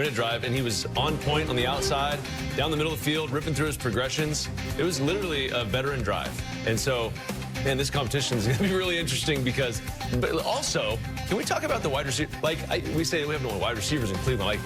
minute drive, and he was on point on the outside, down the middle of the field, ripping through his progressions. It was literally a veteran drive. And so, man, this competition is going to be really interesting because, but also, can we talk about the wide receiver? Like, we say we have no wide receivers in Cleveland. Like,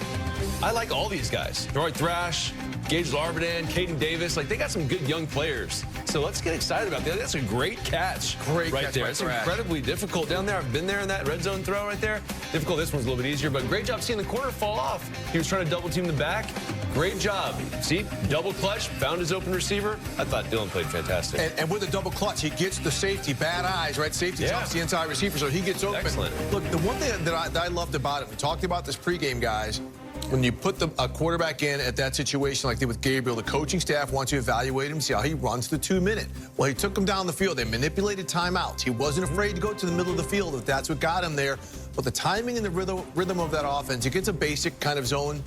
I like all these guys. Troy Thrash, Gage Larbadan, Caden Davis. Like, they got some good young players. So let's get excited about that. That's a great catch right there. It's incredibly difficult down there. I've been there in that red zone throw right there. Difficult. This one's a little bit easier, but great job seeing the corner fall off. He was trying to double team the back. Great job. See, double clutch, found his open receiver. I thought Dylan played fantastic. And with a double clutch, he gets the safety, bad eyes, right? Safety drops the inside receiver, so he gets open. Excellent. Look, the one thing that I loved about it, we talked about this pregame, guys, when you put a quarterback in at that situation like they did with Gabriel, the coaching staff wants to evaluate him, see how he runs the 2-minute. Well, he took him down the field. They manipulated timeouts. He wasn't afraid to go to the middle of the field if that's what got him there. But the timing and the rhythm of that offense against a basic kind of zone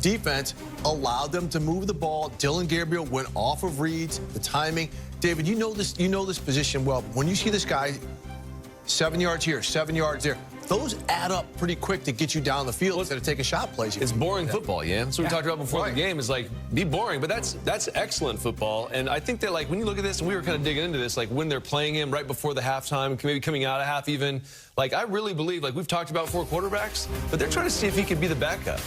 defense allowed them to move the ball. Dylan Gabriel went off of reads, the timing. David, you know this position well. When you see this guy 7 yards here, 7 yards there, those add up pretty quick to get you down the field instead of taking shot plays. It's boring football, yeah. That's what we talked about before the game. Is like, be boring, but that's excellent football. And I think that, like, when you look at this, and we were kind of digging into this, like when they're playing him right before the halftime, maybe coming out of half even, like, I really believe, like we've talked about 4 quarterbacks, but they're trying to see if he could be the backup.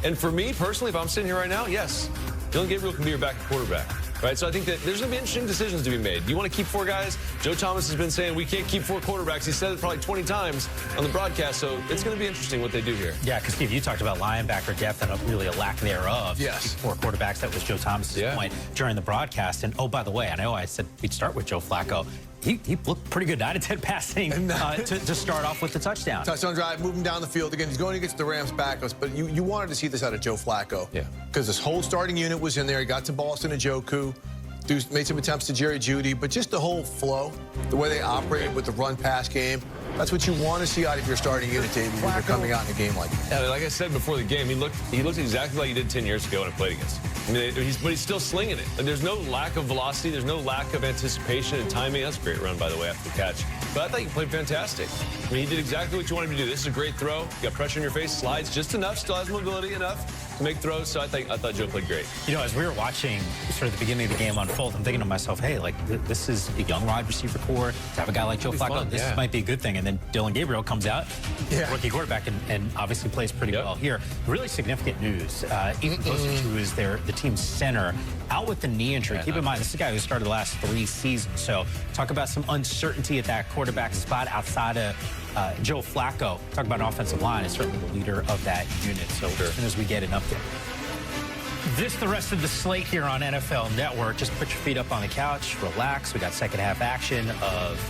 And for me personally, if I'm sitting here right now, yes, Dylan Gabriel can be your backup quarterback. Right, so I think that there's going to be interesting decisions to be made. Do you want to keep 4 guys? Joe Thomas has been saying we can't keep 4 quarterbacks. He said it probably 20 times on the broadcast, so it's going to be interesting what they do here. Yeah, because, Steve, you talked about linebacker depth and really a lack thereof. Yes. 4 quarterbacks, that was Joe Thomas's point during the broadcast. And, oh, by the way, I know I said we'd start with Joe Flacco. He looked pretty good, 9 of 10 passing to start off with the touchdown. Touchdown drive, moving down the field. Again, he's going against the Rams backups, but you wanted to see this out of Joe Flacco. Yeah. Because this whole starting unit was in there. He got to Boston and Njoku. Made some attempts to Jerry Jeudy, but just the whole flow, the way they operated with the run-pass game, that's what you want to see out of your starting unit, David, when you're coming out in a game like that. Yeah, like I said before the game, he looked exactly like he did 10 years ago when I played against him. I mean, but he's still slinging it. And there's no lack of velocity. There's no lack of anticipation and timing. That's a great run, by the way, after the catch. But I thought he played fantastic. I mean, he did exactly what you wanted him to do. This is a great throw. You got pressure in your face, slides just enough, still has mobility enough to make throws. So I thought Joe played great. You know, as we were watching sort of the beginning of the game unfold, I'm thinking to myself, hey, like, this is a young wide receiver core. To have a guy like Joe Flacco, this might be a good thing. And then Dylan Gabriel comes out, rookie quarterback, and obviously plays pretty well here. Really significant news. Even Bosich, who is the team's center, out with the knee injury. Keep in mind, this is a guy who started the last 3 seasons. So talk about some uncertainty at that quarterback spot outside of Joe Flacco. Talk about an offensive line. Is certainly the leader of that unit. So as soon as we get an update. This, the rest of the slate here on NFL Network. Just put your feet up on the couch, relax. We got second half action of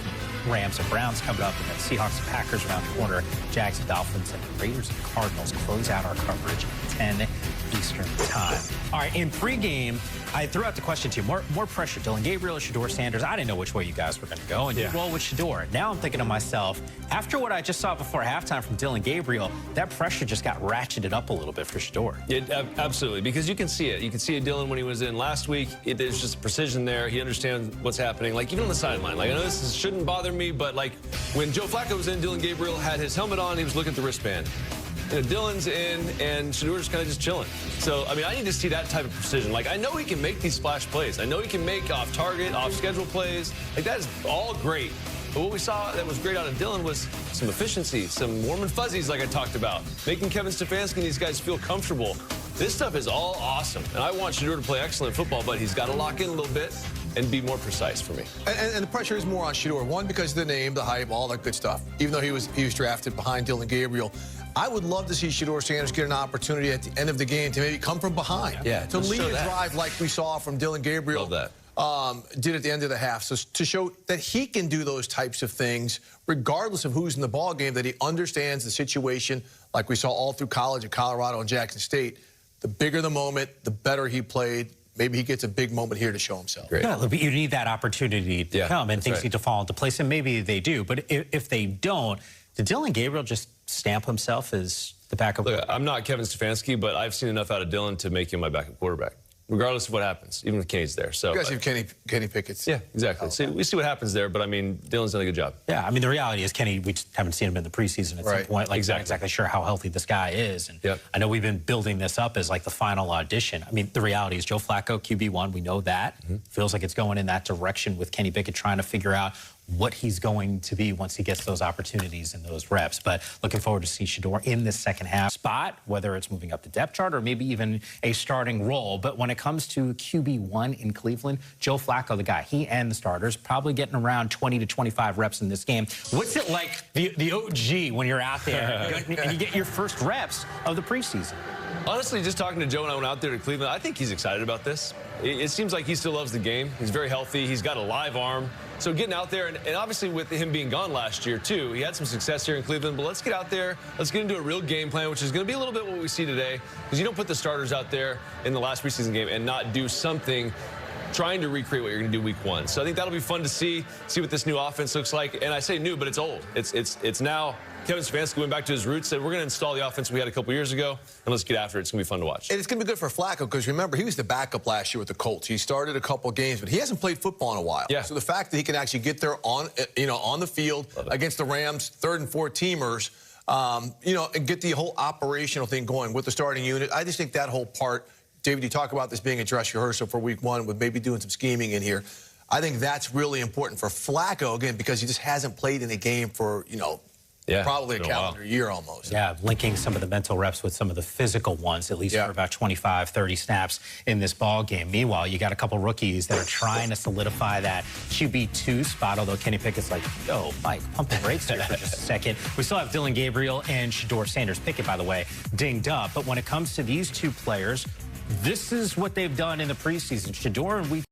Rams and Browns coming up, and then Seahawks and Packers around the corner. Jags and Dolphins and Raiders and Cardinals close out our coverage at 10 Eastern time. All right, in pregame, I threw out the question to you. More pressure, Dylan Gabriel or Shedeur Sanders? I didn't know which way you guys were going to go, and you roll with Shedeur. Now I'm thinking to myself, after what I just saw before halftime from Dylan Gabriel, that pressure just got ratcheted up a little bit for Shedeur. Yeah, absolutely, because you can see it. You can see it, Dylan, when he was in last week. There's just precision there. He understands what's happening, like even on the sideline. Like, I know this shouldn't bother me, but like when Joe Flacco was in, Dylan Gabriel had his helmet on. He was looking at the wristband. You know, Dylan's in, and Shedeur's kind of just chilling. So, I mean, I need to see that type of precision. Like, I know he can make these splash plays. I know he can make off-target, off-schedule plays. Like, that is all great. But what we saw that was great out of Dylan was some efficiency, some warm and fuzzies like I talked about, making Kevin Stefanski and these guys feel comfortable. This stuff is all awesome. And I want Shedeur to play excellent football, but he's got to lock in a little bit and be more precise for me. And the pressure is more on Shedeur. One, because of the name, the hype, all that good stuff. Even though he was drafted behind Dylan Gabriel. I would love to see Shedeur Sanders get an opportunity at the end of the game to maybe come from behind. Yeah, to lead a drive like we saw from Dylan Gabriel. Love that. Did at the end of the half. So to show that he can do those types of things, regardless of who's in the ball game, that he understands the situation, like we saw all through college at Colorado and Jackson State. The bigger the moment, the better he played. Maybe he gets a big moment here to show himself. Great. Yeah, but you need that opportunity to come, and things need to fall into place, and maybe they do. But if they don't, did Dylan Gabriel just stamp himself as the backup? Look, I'm not Kevin Stefanski, but I've seen enough out of Dylan to make him my backup quarterback. regardless of what happens, even if Kenny's there. So you guys have Kenny Pickett's. Yeah, exactly. So we see what happens there, but I mean, Dylan's done a good job. Yeah, I mean, the reality is Kenny, we just haven't seen him in the preseason at some point. Like, not exactly sure how healthy this guy is. And I know we've been building this up as like the final audition. I mean, the reality is Joe Flacco, QB1, we know that. Feels like it's going in that direction with Kenny Pickett trying to figure out what he's going to be once he gets those opportunities and those reps. But looking forward to see Shedeur in this second half spot, whether it's moving up the depth chart or maybe even a starting role. But when it comes to QB1 in Cleveland, Joe Flacco, the guy, he and the starters probably getting around 20 to 25 reps in this game. What's it like, the OG, when you're out there and you get your first reps of the preseason? Honestly, just talking to Joe when I went out there to Cleveland, I think he's excited about this. It seems like he still loves the game. He's very healthy. He's got a live arm. So getting out there, and obviously with him being gone last year, too, he had some success here in Cleveland. But let's get out there. Let's get into a real game plan, which is going to be a little bit what we see today. Because you don't put the starters out there in the last preseason game and not do something trying to recreate what you're going to do week 1. So I think that'll be fun to see what this new offense looks like. And I say new, but it's old. It's now Kevin Stefanski went back to his roots, said we're going to install the offense we had a couple years ago, and let's get after it. It's going to be fun to watch. And it's going to be good for Flacco because, remember, he was the backup last year with the Colts. He started a couple games, but he hasn't played football in a while. Yeah. So the fact that he can actually get there on the field against the Rams, 3rd and 4 teamers, and get the whole operational thing going with the starting unit, I just think that whole part, David, you talk about this being a dress rehearsal for week 1 with maybe doing some scheming in here. I think that's really important for Flacco, again, because he just hasn't played in a game for, probably a calendar year almost. Yeah, linking some of the mental reps with some of the physical ones, at least for about 25, 30 snaps in this ball game. Meanwhile, you got a couple rookies that are trying to solidify that QB2 spot, although Kenny Pickett's like, yo, Mike, pump the brakes here for just a second. We still have Dillon Gabriel and Shedeur Sanders. Pickett, by the way, dinged up. But when it comes to these two players, this is what they've done in the preseason. Shedeur in week